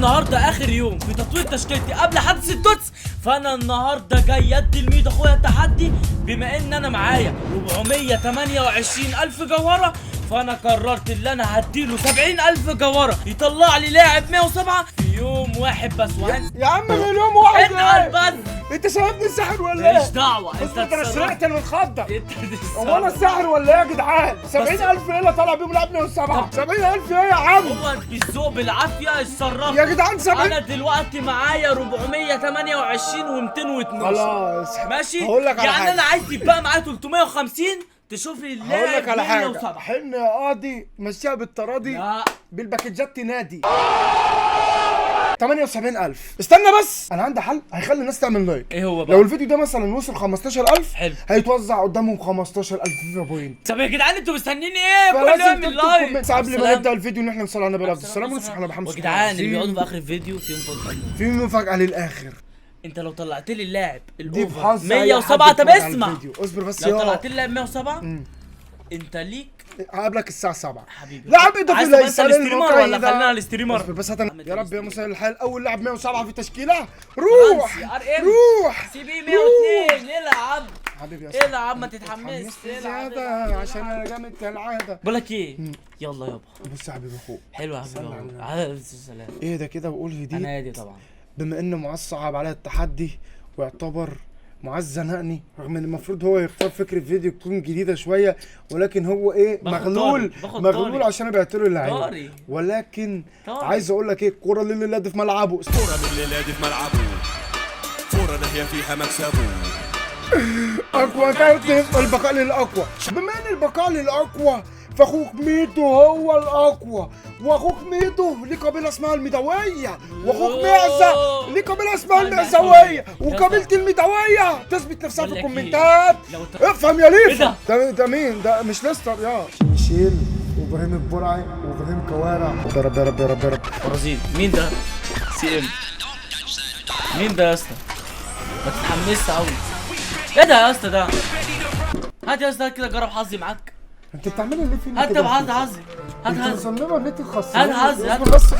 النهارده اخر يوم في تطوير تشكيلتي قبل حدث التوتس، فانا النهارده جاي ادي لميدو اخويا التحدي. بما ان انا معايا 428,000 جوهره، فانا قررت ان انا هديله 70,000 جوهره يطلع لي لاعب 107 في يوم واحد بس. يا عم من يوم واحد اتقل بس. انت شايفني الساحر ولا ايه؟ ماليش دعوه. انت رشحت انا متخضر. انت هو انا الساحر ولا ايه يا جدعان؟ 70,000 ايه اللي طالع بيهم لاعب 107؟ 70,000 ايه يا عم؟ هو بالذوق بالعافيه اتصرف يا جدعان 70. انا دلوقتي معايا 428 و212. خلاص ماشي. هقول لك على يعني حاجة. انا عايز يبقى معايا 350 تشوف لي هقول اللاعب لك على حاجه 107. حن يا قاضي مشيها بالتراضي لا بالباكجات تنادي 78,000. استنى بس انا عندي حل هيخلي الناس تعمل لايك. ايه هو بقى؟ لو الفيديو ده مثلا وصل 15,000 حلو. هيتوزع قدامهم 15,000 فيفا بوينت. طب يا جدعان انتوا مستنيين ايه؟ كله فلازم يعمل تكتب لايك كومنت قبل ما نبدا الفيديو ان احنا نصلي على النبي عليه الصلاه والسلام ونصح محمد. يا جدعان اللي بيقعدوا في اخر الفيديو فيهم مفاجأة. في مفاجاه للاخر. انت لو طلعت لي اللاعب دي الاوفر بحظ 107. طب اسمع، اصبر بس لو يا طلعت لي اللاعب 107 انت ليك هقابلك الساعه 7 حبيبي. لاعب اضافي عايز تبقى انت ليس الاستريمر ولا للمقيدة. خلينا الاستريمر؟ اصبر بس يا رب يا مسهل الحال. اول لاعب 107 في تشكيله. روح روح سي بي 102. العب حبيبي يا العب ما تتحمسش. زيادة عشان انا جامد كالعاده. بقول لك ايه، يلا يابا. بص يا حبيبي اخوك حلو يا حبيبي. على السلام. ايه ده كده وقول هديت. انا هادي طبعا. بما ان معاذ صعب عليا التحدي واعتبر معاذ زنقني، رغم ان المفروض هو يختار فكره فيديو تكون جديده شويه، ولكن هو ايه مغلول عشان انا بعت له اللعيبه. ولكن عايز اقول لك ايه، الكوره للي في ملعبه. كوره للي في ملعبه، كوره ناهيه فيها مكسبه. اقوى كابتن البقاء للاقوى. بما ان البقاء للاقوى فاخوك ميدو هو الاقوى، واخوك ميدو ليه قبيله اسمها الميدويه، واخوك معزه ليه قبيله اسمها المعزويه، وقبيله الميدويه تثبت نفسها في الكومنتات. افهم يا ليفا. ده مين ده؟ مش ليستر يا ميشيل وابراهيم البرعي وابراهيم كوارع. يا رب يا رب يا رب يا رب. برازيل. مين ده؟ سي ام. مين ده يا اسطى؟ ما تتحمسش قوي. ايه ده يا اسطى ده؟ هات يا اسطى كده جرب حظي معاك. انت بتعملي ليه فينا هات كده؟ هات حظي. هات حظي. مصممه ان انت تخسري. هات حظي. هات بس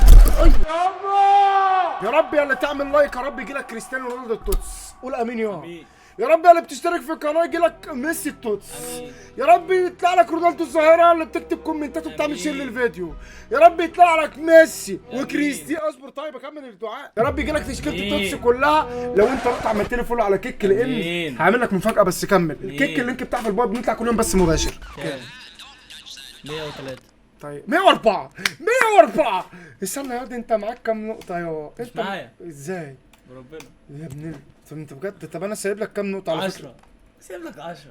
يا رب يا اللي تعمل لايك يا رب يجي لك كريستيانو رونالدو التوتس. قول امين يا رب. يا اللي بتشترك في القناه يجي لك ميسي التوتس. يا رب يطلع لك رونالدو الظاهره اللي بتكتب كومنتات وبتعمل شير للفيديو. يا رب يطلع لك ميسي وكريستي. اصبر طيب اكمل الدعاء. يا رب يجي لك تشكيله التوتس كلها. لو انت رحت عملت لي فولو على كيك لان هعمل لك مفاجاه. بس كمل الكيك اللينك بتاع في الباب بنطلع كل يوم بس مباشر. 103. طيب 104 استنى يا واد انت معاك كام نقطه يا انت معايا ازاي بربنا يا ابني؟ طب انت بجد؟ طب انا سايب لك كام نقطه على فكره؟ 10. سيب لك 10.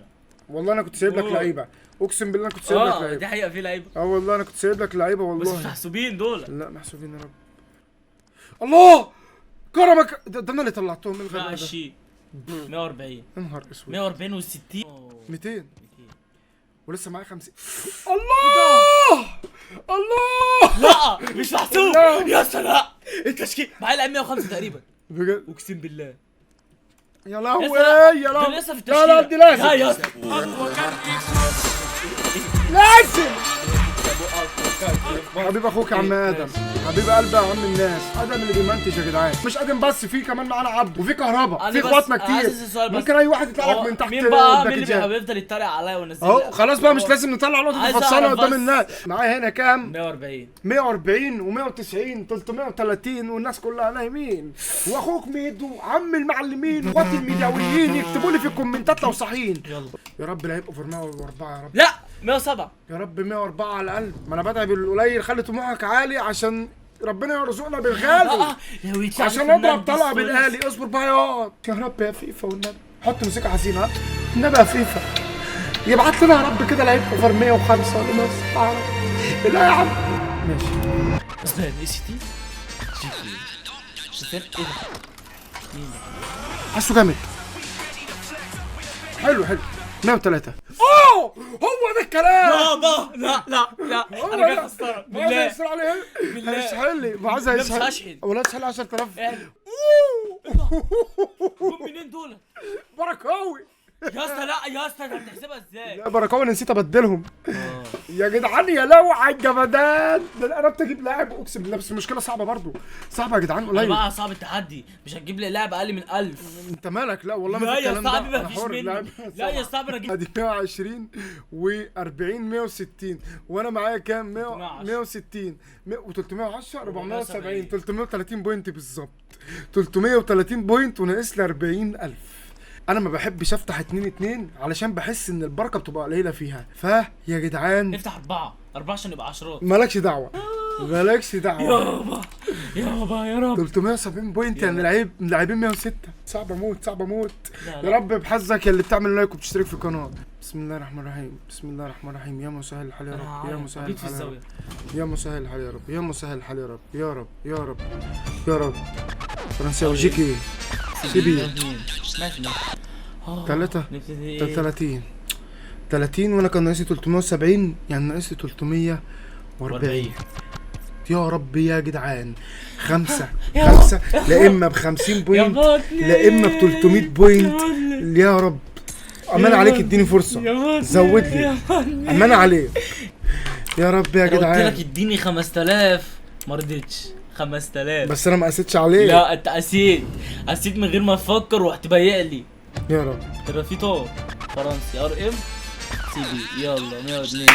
والله انا كنت سايب لك لعيبه، اقسم بالله انا كنت سايب لك لعيبه. دي حقيقه في لعيبه. والله انا كنت سايب لك لعيبه بس والله. مش محسوبين دول. لا محسوبين يا رب. الله كرمك. ده انا اللي طلعتهم. من الغباء ده 120 140 يا نهار اسود. 140 و60 200 ولسه معايا 50. الله الله لا مش محسوب يا اسطى. لا التشكيل معايا العيب 105 تقريبا بجد اقسم بالله. يا لهوي يا دول لهوي. لسه في لا لا دي التشكيل. لازم لا يا اسطى لازم. حبيب اخوك يا عم ادم، حبيب قلبي يا عم الناس. ادم اللي بيمنتج يا جدعان. مش ادم بس، في كمان معانا عبد وفي كهربا، في اخواتنا كتير. ممكن اي واحد يطلع لك من تحت. مين بقى مين اللي بيفضل يتريق عليا وينزل اهو خلاص بقى مش لازم نطلع نقطه تفصلها قدام الناس. معايا هنا كام؟ 140 و190 330 والناس كلها نايمين. واخوك ميدو عم المعلمين اخواتي الميداويين يكتبوا لي في الكومنتات لو صحيين. يا رب لا يبقوا في 104 يا رب. لا 107 يا رب 104 على الاقل. ما انا بدعي بالقليل. خلي طموحك عالي عشان ربنا يرزقنا بالغالي. عشان اضرب طلعه بالآلي. اصبر بقى يا رب يا فيفا والنبي. حط موسيقى حزينه النبي يا فيفا. يبعت لنا يا رب كده لعيب اوفر 105 ولا 107 يا رب. لا يا عم ماشي. اسمعني اي سي تي شوف ايه ده. حاسه جامد. حلو 103. اوه هو ده الكلام. لا انا جاي اخسرك بالله. هيسحل عليه. هيسحل لي. معاذ هيسحل. مش هشحن ولا تسحل 10,000. منين دول؟ بركاوي يا اسطى لا يا اسطى انت هتحسبها ازاي؟ لا بركاوي انا نسيت ابدلهم. يا جدعان يا لو على الجمدان ده، انا قربت اجيب لاعب اقسم بالله، بس المشكله صعبه برضو، صعبه يا جدعان انا قليل. بقى صعب التحدي، مش هتجيب لي لاعب اقل من 1000. انت مالك؟ لا والله ما لا في يا الكلام ده، صاحبي انا مفيش حر مني. لاعب. لا يا صاحبي انا اجيب ادي 120 و40 160 وانا معايا كام؟ 160 و310 470 330 بوينت بالظبط، 330 بوينت وناقص لي 40000. انا ما بحبش افتح 2 علشان بحس ان البركه بتبقى قليله فيها، يا جدعان افتح 4 عشان يبقى عشرات. مالكش دعوه، مالكش دعوه. يابا يابا يا رب 370 بوينت يعني لاعبين 106. صعب اموت صعب اموت. لا. يا رب بحظك يا اللي بتعمل لايك وبتشترك في القناه. بسم الله الرحمن الرحيم، بسم الله الرحمن الرحيم. يا مسهل الحال يا رب، يا مسهل بيت في الحال يا الزاويه. رب، يا مسهل الحال يا رب، يا مسهل الحال يا رب، يا رب يا رب يا رب. فرنساوي جيكي سيبي ماشي 3 نبتدي ايه؟ 30 وانا كان ناقصي 370 يعني ناقصي 340. يا رب يا جدعان 5 لا اما ب 50 بوينت لا اما ب 300 بوينت. يا رب امان عليك اديني فرصه، زود لي امان عليك يا رب يا قلت جدعان. لك اديني 5000 ما رضيتش. 5000 بس انا ما قسيتش عليك. لا انت قسيت من غير ما تفكر وهتبيق لي. يا رب الرافيتو فرنسي ار ام سي بي يلا 102.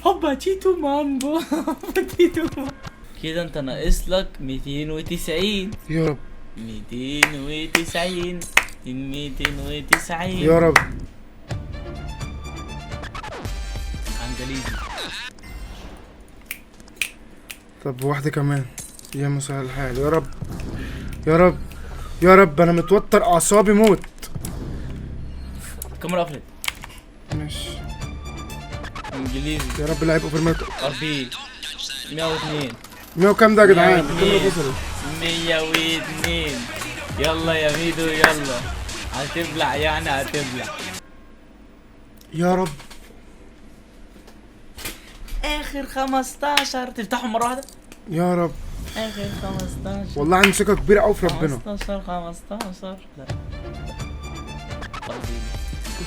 هوبا تيتو مامبو تيتو. كده انت ناقص لك 290. يا رب 290 يا رب. انجليزي. طب واحده كمان. يا مسهل الحال يا رب يا رب يا رب. انا متوتر اعصابي موت. الكاميرا قفلت. ماشي انجليزي يا رب لعيب اوفر مات. ار بي 102 100 وكام ده يا جدعان؟ 102. الكاميرا فصلت. 102. يلا يا ميدو يلا هتبلع يعني هتبلع. يا رب اخر 15 تفتحهم مره واحده. يا رب اخر 15 والله عندي ثقه كبيره قوي في ربنا. 15 لا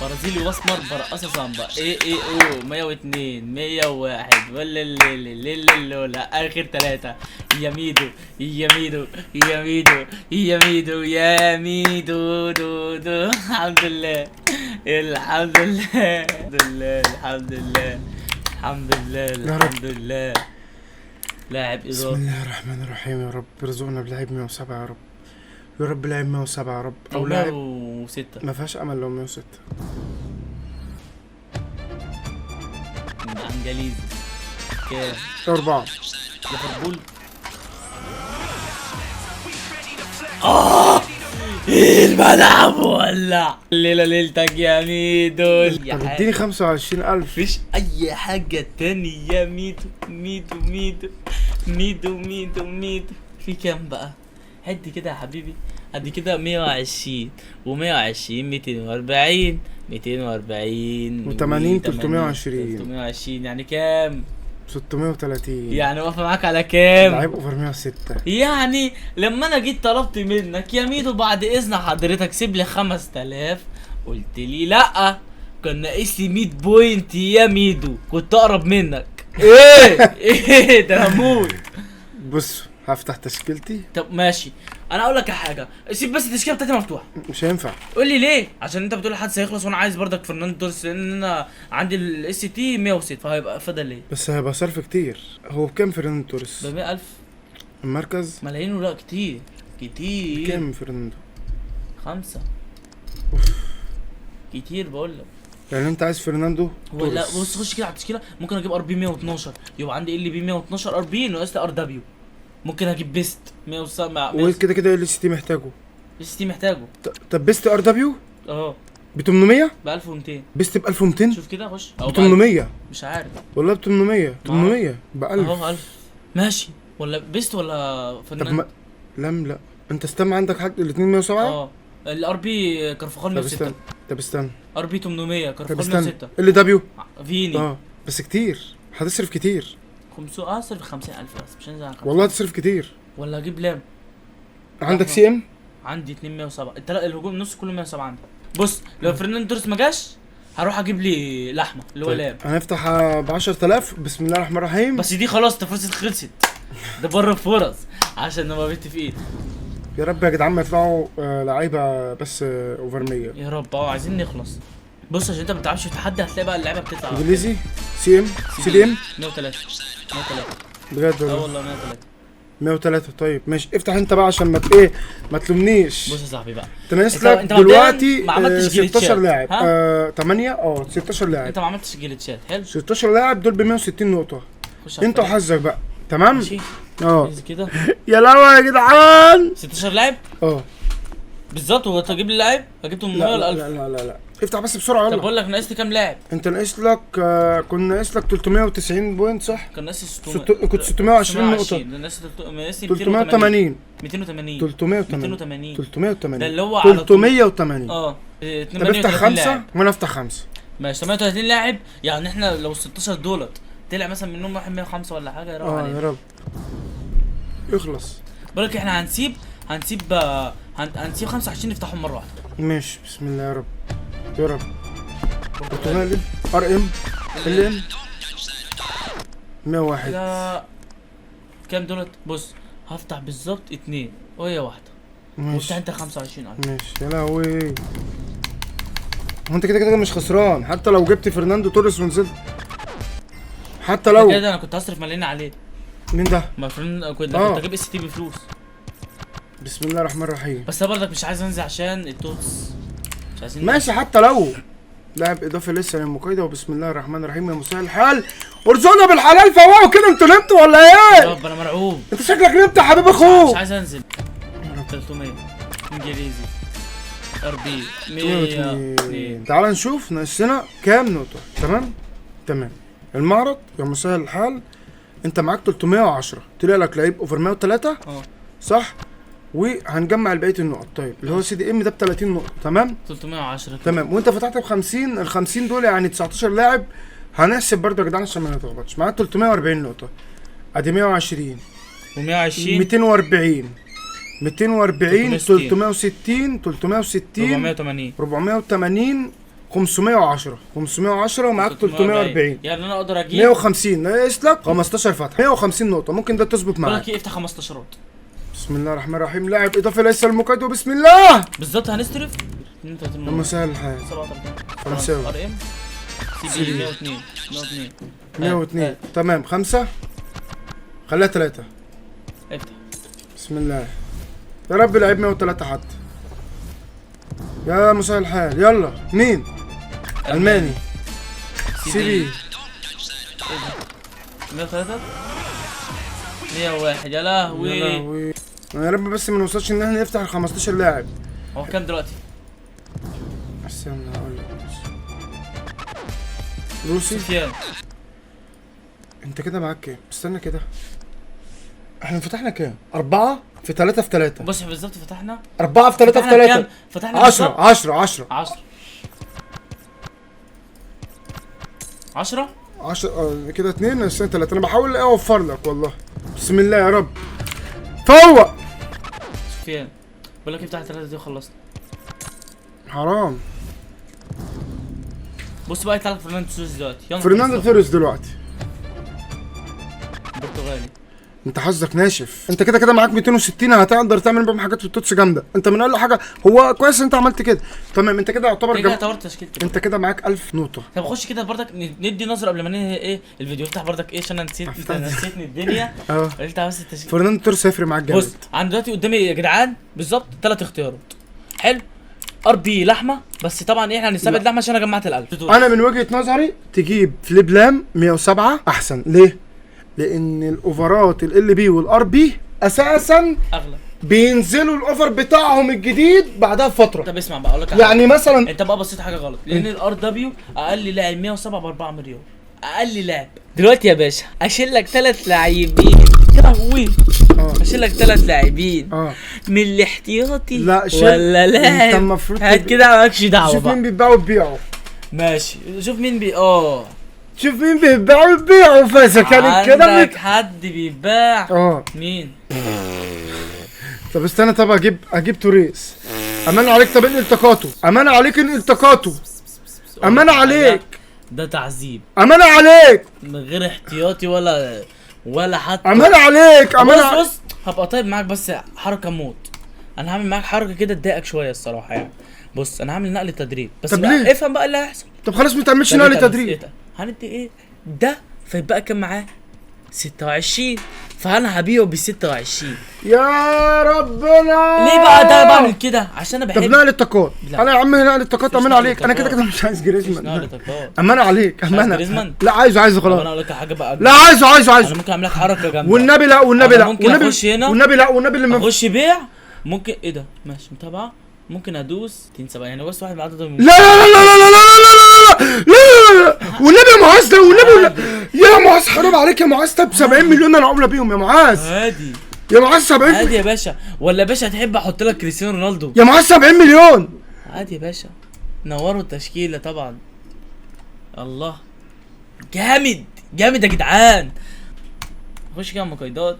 برازيلي واسمر برقصه سامبا ايه او 102 101 ولا اخر 3 يا ميدو يا ميدو يا ميدو يا ميدو يا ميدو دو دو. الحمد لله الحمد لله الحمد لله الحمد لله الحمد لله. لاعب بسم اضافي. الله الرحمن الرحيم. يا رب ارزقنا بلعيب 107 يا رب، يا رب لعيب 107 يا رب، او لاعب 106 ما فيهاش امل لو 106. انجليزي كام؟ 4 ليفربول. ايه الملعب ولع. الليلة ليلتك يا ميدو. طب اديني 25000. مفيش اي حاجة تاني يا ميدو ميدو ميدو ميدو ميدو ميدو. في كام بقى؟ هدي كده يا حبيبي هدي كده 120 و120 240 240 و80 320 يعني كام؟ 630 يعني واقفة معاك على كام؟ لعيب اوفر 106. يعني لما انا جيت طلبت منك يا ميدو بعد اذن حضرتك سيب لي 5000 قلت لي لا كان ناقص لي 100 بوينت يا ميدو كنت اقرب منك. ايه ده هموت. بص هفتح تشكيلتي. طب ماشي انا اقول لك حاجه سيب بس التشكيله بتاعتي مفتوحه. مش هينفع. قول لي ليه؟ عشان انت بتقول الحدث هيخلص وانا عايز برضك فرناندو توريس لان انا عندي الاس تي 106 فهيبقى فضل ليه؟ بس هيبقى صرف كتير. هو بكام فرناندو توريس؟ ب 100000 المركز ملايين ولا كتير كتير. كام فرناندو؟ 5 كتير بقول لك. يعني انت عايز فرناندو ولا توريس. بص خش كده على التشكيله ممكن اجيب ار بي 112 يبقى عندي ال بي 112 ار بي ناقص لي ار دبليو. ممكن اجيب بيست 107 وكده كده ال سي تي محتاجه. اس تي محتاجه. طب بيست ار دبليو اه ب 800 ب 1200. بيست ب 1200 شوف كده خش ب 800 مش عارف والله ب 800 ب 1000 اهو 1000 ماشي ولا بيست ولا طب فنان. لا انت استنى عندك حاجه الاثنين 107. اه الار بي كرفخال 106. طب استنى ار بي 800 طب كرفخال استنى 106. ال دبليو فيني بس كتير هتصرف كتير 500 اصرف 50000 بس مش هنزل عن 50. والله هتصرف كتير. ولا اجيب لام. عندك سي ام عندي 2 107. الهجوم نص كله 107 عندي. بص لو فرناندو توريس ما جاش هروح اجيب لي لحمه اللي هو لاب. هنفتح ب 10000. بسم الله الرحمن الرحيم. بس دي خلاص الفرصه خلصت. ده بره الفرص عشان نبقى متفقين. يا رب يا جدعان ما يطلعوا لعيبه بس اوفر 100. يا رب عايزين نخلص. بص عشان انت ما بتعرفش في تحدي هتلاقي بقى اللعيبه بتطلع انجليزي سي ام سي دي ام 103 بجد والله 103. 103. طيب ماشي افتح انت بقى عشان ما تلومنيش. بص يا صاحبي بقى انت ناقص لك انت دلوقتي ما عملتش 16 لاعب. 8 16 لاعب. انت ما عملتش جليتشات. حلو 16 لاعب دول ب 160 نقطه. انت وحظك بقى. تمام ماشي كده. يا لهوي يا جدعان 16 لاعب بالظبط. هو تجيب لي لاعب جبته من 100 ولا 1000؟ لا افتح بس بسرعه طب يلا. بقول لك ناقص لي كام لاعب؟ انت ناقص لك كنا ناقص لك 390 بوينت صح؟ كان ناقص 600. كنت 620 نقطه. ناقص 380 280 380 ده اللي هو على 380. طب افتح 5 وانا افتح 5 ماشي. 38 لاعب يعني احنا لو 16 دولت طلع مثلا منهم واحد 105 ولا حاجه يروح علينا. يا رب يخلص. بقول لك احنا هنسيب 25 نفتحهم مره واحده. ماشي بسم الله يا رب يا رب. برتغالي ار ام ال ام 101. لا كام دولت؟ بص هفتح بالظبط 2 وهي واحده. وافتح انت 25,000. ماشي يا لهوي. هو انت كده مش خسران حتى لو جبت فرناندو توريس ونزلت. حتى لو كده انا كنت هصرف ملايين عليه. مين ده؟ ما كنت اجيب اس تي بفلوس. بسم الله الرحمن الرحيم. بس انا برضك مش عايز انزل عشان التوتس. مش عايزين ماشي حتى لو لاعب اضافي لسه للمقايضه. وبسم الله الرحمن الرحيم يا مسهل الحال. ارزقنا بالحلال فوقوا كده. انتوا نمتوا ولا ايه؟ يا رب انا مرعوب. انت شكلك نمت يا حبيب اخوك. مش عايز انزل. 300 انجليزي ار بي 102. تعال نشوف ناقصنا كام نقطه. تمام المعرض يا مسهل الحال. انت معاك 310 طلع لك لعيب اوفر 103 صح. وهنجمع بقيه النقط. طيب اللي هو سي دي ام ده ب 30 نقطه. تمام 310 تمام. وانت فتحت ب 50. ال 50 دول يعني 19 لاعب. هنحسب برضه يا جدعان عشان ما نتلخبطش. معاك 340 نقطه ادي 120 و120 240 360 480 510 ومعاك 340 يعني انا اقدر اجيب 150. ناقص لك 15 فتح 150 نقطه. ممكن ده تظبط معاك. بقول لك افتح 15. بسم الله الرحمن الرحيم. لاعب اضافي ليس المقايض. وبسم الله بالظبط هنصرف 32 لما سهل الحال. 37 فرنساوي ار ام سي بي 102 تمام. 5 خليها 3. افتح بسم الله يا رب. لعيب 103 حتى يا مسهل الحال. يلا مين؟ الماني سي بي 103 101. يا لهوي يا رب بس ما نوصلش ان احنا نفتح ال 15 لاعب. هو كام دلوقتي؟ استنى اقول لك. روسي سفيان انت كده معاك كام؟ استنى كده احنا فتحنا كام؟ 4 في 3 في 3. بص بالظبط فتحنا 4 في 3 في 3 فتحنا 10 10 10 10 كده 2 ناقصين 3. انا بحاول اوفر لك والله. بسم الله يا رب فوق. سفيان بقول لك افتح 3 دي وخلصنا. حرام. بص بقى يطلع لك فرناندو توريس دلوقتي. فرناندو توريس دلوقتي برتغالي. انت حظك ناشف. انت كده معاك 260. هتقدر تعمل بهم حاجات في التوتس جامده. انت من اقل حاجه هو كويس انت عملت كده. تمام انت كده يعتبر كده طورت تشكيلتي. انت كده معاك 1000 نقطه. طب خش كده برضك ندي نظره قبل ما ننهي ايه الفيديو. افتح برضك عشان انا نسيتني الدنيا. افتح بس التشكيل. فرناندو توريس هيفرق معاك جامد. بص عندي دلوقتي قدامي يا جدعان بالظبط 3 اختيارات. حلو ار بي لحمه. بس طبعا احنا هنستبعد لحمه عشان انا جمعت ال1000. انا من وجهه نظري تجيب فليب لام 107 احسن. ليه؟ لان الاوفرات ال بي والار بي اساسا اغلى. بينزلوا الاوفر بتاعهم الجديد بعدها بفتره. طب اسمع بقى اقول لك يعني مثلا انت بقى بصيت حاجه غلط. لان الار دبليو اقل لاعب 107 ب 4 مليون. اقل لاعب دلوقتي يا باشا اشيل لك 3 لاعبين. يا لهوي اشيل لك 3 لاعبين من الاحتياطي. لا ولا لا انت المفروض هات كده مالكش دعوه. شوف مين بيتباعوا وبيبيعوا. ماشي شوف مين شوف مين بيتباعوا وبيبيعوا. فاذا كانت كده عندك حد بيتباع. مين؟ طب استنى، طب اجيب توريس. امان عليك، طب انقل طاقاته، امان عليك انقل طاقاته، امان عليك، ده تعذيب امان عليك، من غير احتياطي ولا حتى. امان عليك، امان بص هبقى طيب معاك، بس حركه موت. انا هعمل معاك حركه كده تضايقك شويه الصراحه يعني. بص انا هعمل نقل تدريب، بس طب بقى ليه؟ افهم بقى اللي هيحصل. طب خلاص ما تعملش نقل تدريب. هندي ايه ده؟ فيبقى كام معاه؟ 26. فانا هبيعه ب 26. يا ربنا، ليه بقى ده بعمل كده؟ عشان انا طب بحب. نقل الطاقات. لا. انا يا عم نقل الطاقات، امان نقل عليك. انا كده طاقات. مش عايز مفيش جريزمان. نقل طاقات. امان عليك، عايز امان. جريزمان؟ لا عايزه طب انا خلاص. اقول لك حاجه بقى. لا عايزه انا ممكن اعمل لك حركه جامده. والنبي لا، والنبي أنا لا، ممكن والنبي أخش هنا. والنبي لا، والنبي اللي اخش بيع. ممكن ايه ده؟ ماشي متابعه. ممكن ادوس 270 يعني، بس واحد بعدد. لا لا لا لا لا لا لا لا لا، والنبي يا معاذ ده، والنبي يا معاذ حرام عليك يا معاذ. طب 70 مليون انا عامله بيهم يا معاذ. عادي يا معاذ 70. عادي يا باشا. ولا يا باشا تحب احط لك كريستيانو رونالدو؟ يا معاذ 70 مليون. عادي يا باشا. نوروا التشكيله طبعا. الله جامد جامد يا جدعان. خش كده مقايضات.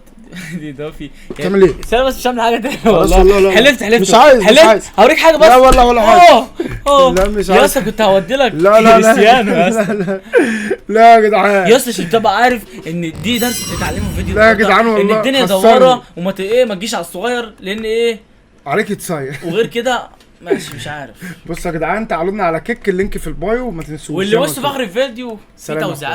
دي ضافي. تعمل ايه؟ بس انا بس مش هعمل حاجه تاني خلاص والله. والله لا. حلفت مش عايز، مش عايز. هوريك حاجه بس. لا والله ولا حاجه. لا مش يا عايز. اسطى كنت هودي لك لا لا لا كريستيانو يا اسطى. لا لا يا جدعان. يا اسطى عشان تبقى عارف ان دي درس تتعلمه في فيديو. لا يا النهاردة، جدعان والله ان الدنيا خسرني. دواره وما ما تجيش على الصغير، لان ايه عليك تصير. وغير كده ماشي مش عارف. بصوا يا جدعان، تعالوا لنا على كيك، اللينك في البايو، وما تنسوش. واللي بص في اخر الفيديو في سلام يا توزيعات